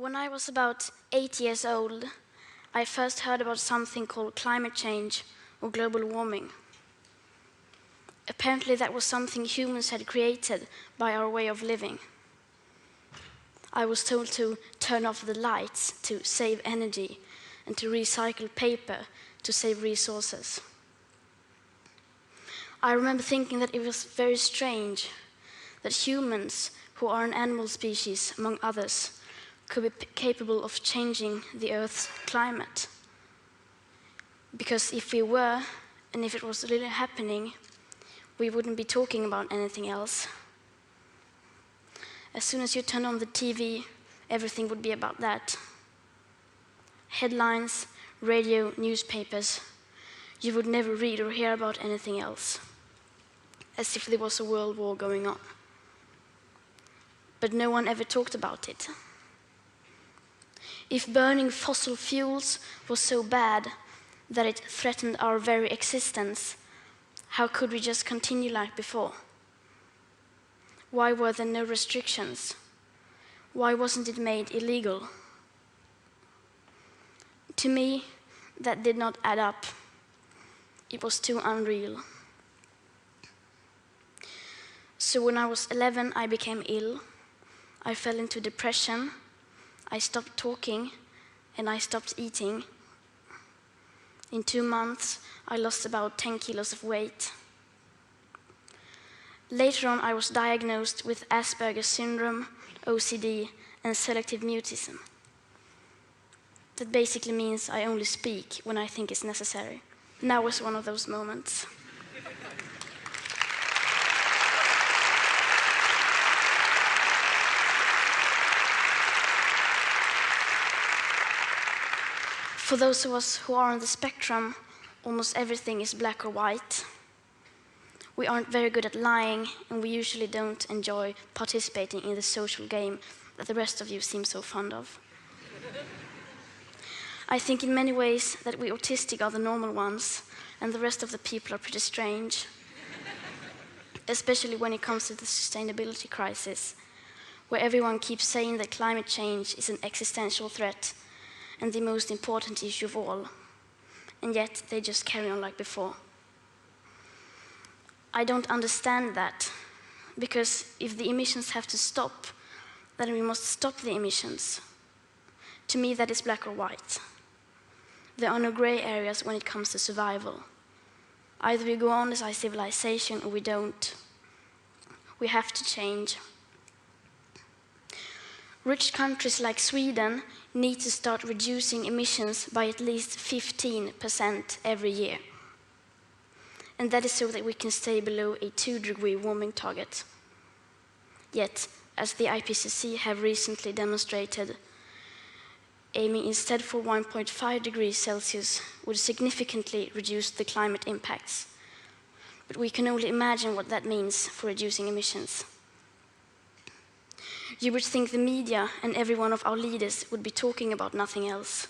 When I was about 8 years old, I first heard about something called climate change or global warming. Apparently that was something humans had created by our way of living. I was told to turn off the lights to save energy and to recycle paper to save resources. I remember thinking that it was very strange that humans, who are an animal species among others, could be capable of changing the Earth's climate. Because if we were, and if it was really happening, we wouldn't be talking about anything else. As soon as you turn on the TV, everything would be about that. Headlines, radio, newspapers. You would never read or hear about anything else, as if there was a world war going on. But no one ever talked about it. If burning fossil fuels was so bad that it threatened our very existence, how could we just continue like before? Why were there no restrictions? Why wasn't it made illegal? To me, that did not add up. It was too unreal. So when I was 11, I became ill. I fell into depression. I stopped talking, and I stopped eating. In 2 months, I lost about 10 kilos of weight. Later on, I was diagnosed with Asperger's syndrome, OCD, and selective mutism. That basically means I only speak when I think it's necessary. Now was one of those moments. For those of us who are on the spectrum, almost everything is black or white. We aren't very good at lying, and we usually don't enjoy participating in the social game that the rest of you seem so fond of. I think in many ways that we autistic are the normal ones, and the rest of the people are pretty strange. Especially when it comes to the sustainability crisis, where everyone keeps saying that climate change is an existential threat and the most important issue of all, and yet they just carry on like before. I don't understand that, because if the emissions have to stop, then we must stop the emissions. To me, that is black or white. There are no gray areas when it comes to survival. Either we go on as a civilization or we don't. We have to change. Rich countries like Sweden need to start reducing emissions by at least 15% every year. And that is so that we can stay below a 2-degree warming target. Yet, as the IPCC have recently demonstrated, aiming instead for 1.5 degrees Celsius would significantly reduce the climate impacts. But we can only imagine what that means for reducing emissions. You would think the media and every one of our leaders would be talking about nothing else,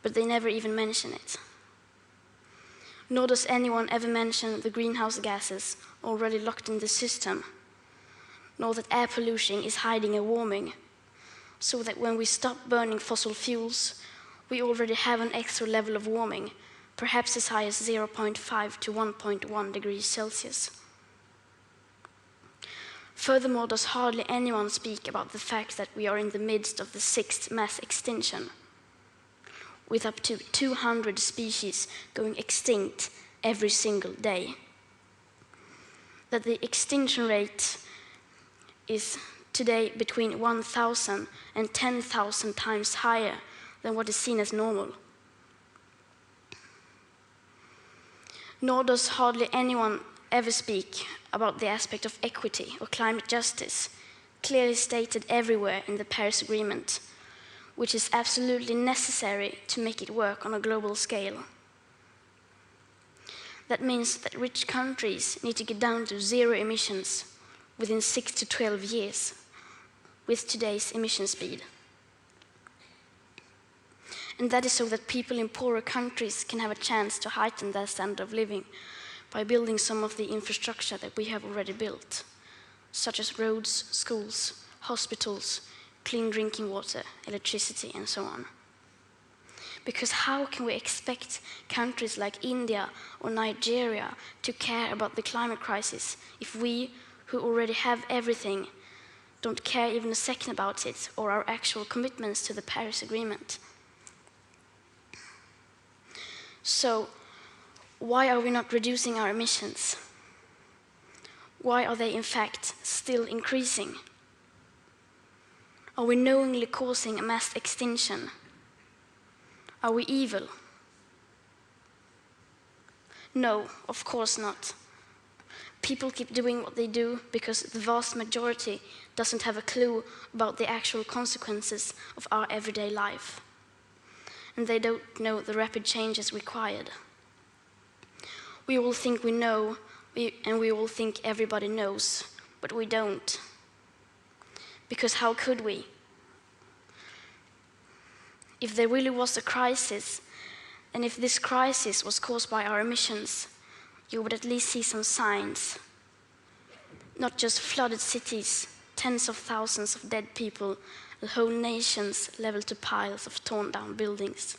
but they never even mention it. Nor does anyone ever mention the greenhouse gases already locked in the system, nor that air pollution is hiding a warming, so that when we stop burning fossil fuels, we already have an extra level of warming, perhaps as high as 0.5 to 1.1 degrees Celsius. Furthermore, does hardly anyone speak about the fact that we are in the midst of the 6th mass extinction, with up to 200 species going extinct every single day. That the extinction rate is today between 1,000 and 10,000 times higher than what is seen as normal. Nor does hardly anyone ever speak about the aspect of equity or climate justice, clearly stated everywhere in the Paris Agreement, which is absolutely necessary to make it work on a global scale. That means that rich countries need to get down to 0 emissions within 6 to 12 years with today's emission speed. And that is so that people in poorer countries can have a chance to heighten their standard of living by building some of the infrastructure that we have already built, such as roads, schools, hospitals, clean drinking water, electricity, and so on. Because how can we expect countries like India or Nigeria to care about the climate crisis if we, who already have everything, don't care even a second about it or our actual commitments to the Paris Agreement? So, why are we not reducing our emissions? Why are they in fact still increasing? Are we knowingly causing a mass extinction? Are we evil? No, of course not. People keep doing what they do because the vast majority doesn't have a clue about the actual consequences of our everyday life. And they don't know the rapid changes required. We all think we know, and we all think everybody knows, but we don't. Because how could we? If there really was a crisis, and if this crisis was caused by our emissions, you would at least see some signs. Not just flooded cities, tens of thousands of dead people, and whole nations leveled to piles of torn down buildings.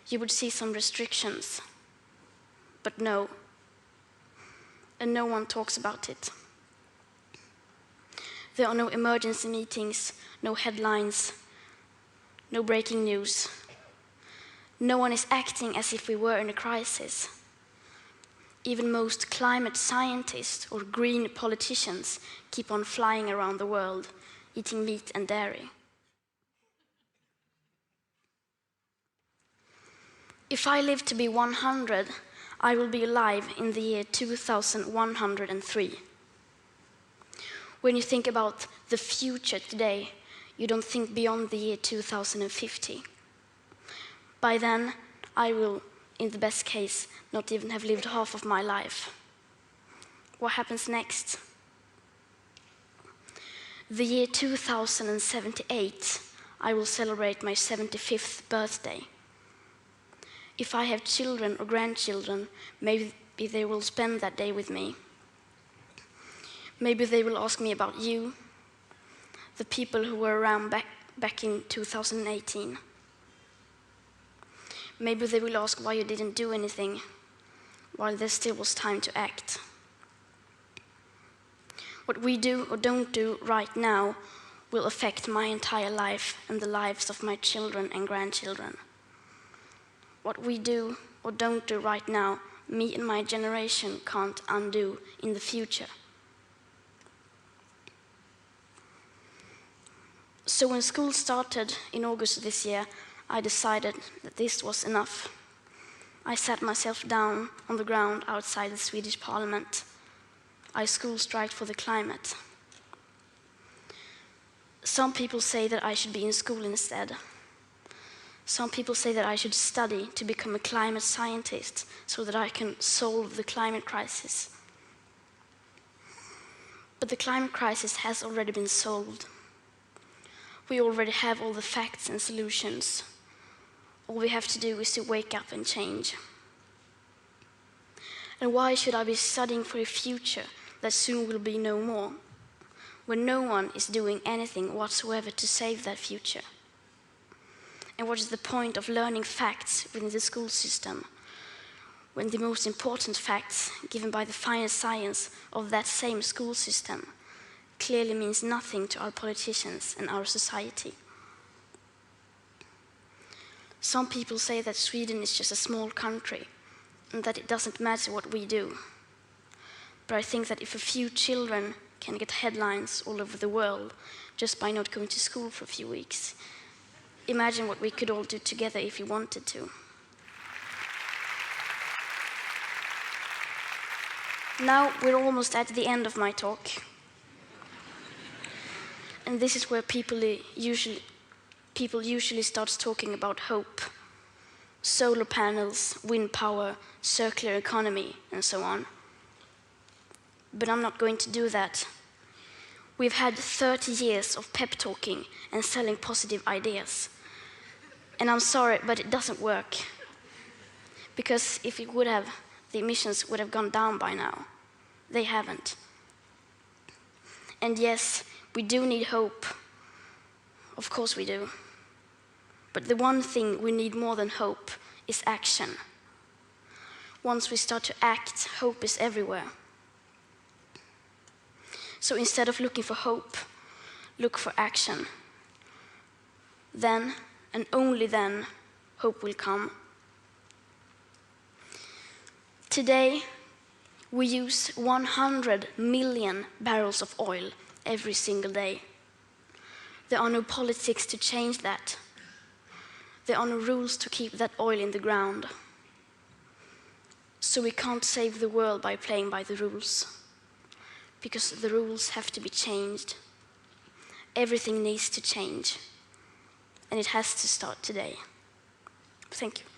You would see some restrictions, but no. And no one talks about it. There are no emergency meetings, no headlines, no breaking news. No one is acting as if we were in a crisis. Even most climate scientists or green politicians keep on flying around the world, eating meat and dairy. If I live to be 100, I will be alive in the year 2103. When you think about the future today, you don't think beyond the year 2050. By then, I will, in the best case, not even have lived half of my life. What happens next? The year 2078, I will celebrate my 75th birthday. If I have children or grandchildren, maybe they will spend that day with me. Maybe they will ask me about you, the people who were around back in 2018. Maybe they will ask why you didn't do anything while there still was time to act. What we do or don't do right now will affect my entire life and the lives of my children and grandchildren. What we do or don't do right now, me and my generation can't undo in the future. So when school started in August this year, I decided that this was enough. I sat myself down on the ground outside the Swedish parliament. I school striked for the climate. Some people say that I should be in school instead. Some people say that I should study to become a climate scientist so that I can solve the climate crisis. But the climate crisis has already been solved. We already have all the facts and solutions. All we have to do is to wake up and change. And why should I be studying for a future that soon will be no more, when no one is doing anything whatsoever to save that future? And what is the point of learning facts within the school system, when the most important facts given by the fine science of that same school system clearly means nothing to our politicians and our society? Some people say that Sweden is just a small country and that it doesn't matter what we do. But I think that if a few children can get headlines all over the world just by not going to school for a few weeks, imagine what we could all do together if we wanted to. Now we're almost at the end of my talk. And this is where people usually start talking about hope. Solar panels, wind power, circular economy, and so on. But I'm not going to do that. We've had 30 years of pep talking and selling positive ideas. And I'm sorry, but it doesn't work. Because if it would have, the emissions would have gone down by now. They haven't. And yes, we do need hope. of course we do. But the one thing we need more than hope is action. Once we start to act, hope is everywhere. So instead of looking for hope, look for action. Then, and only then, hope will come. Today, we use 100 million barrels of oil every single day. There are no politics to change that. There are no rules to keep that oil in the ground. So we can't save the world by playing by the rules, because the rules have to be changed. Everything needs to change, and it has to start today. Thank you.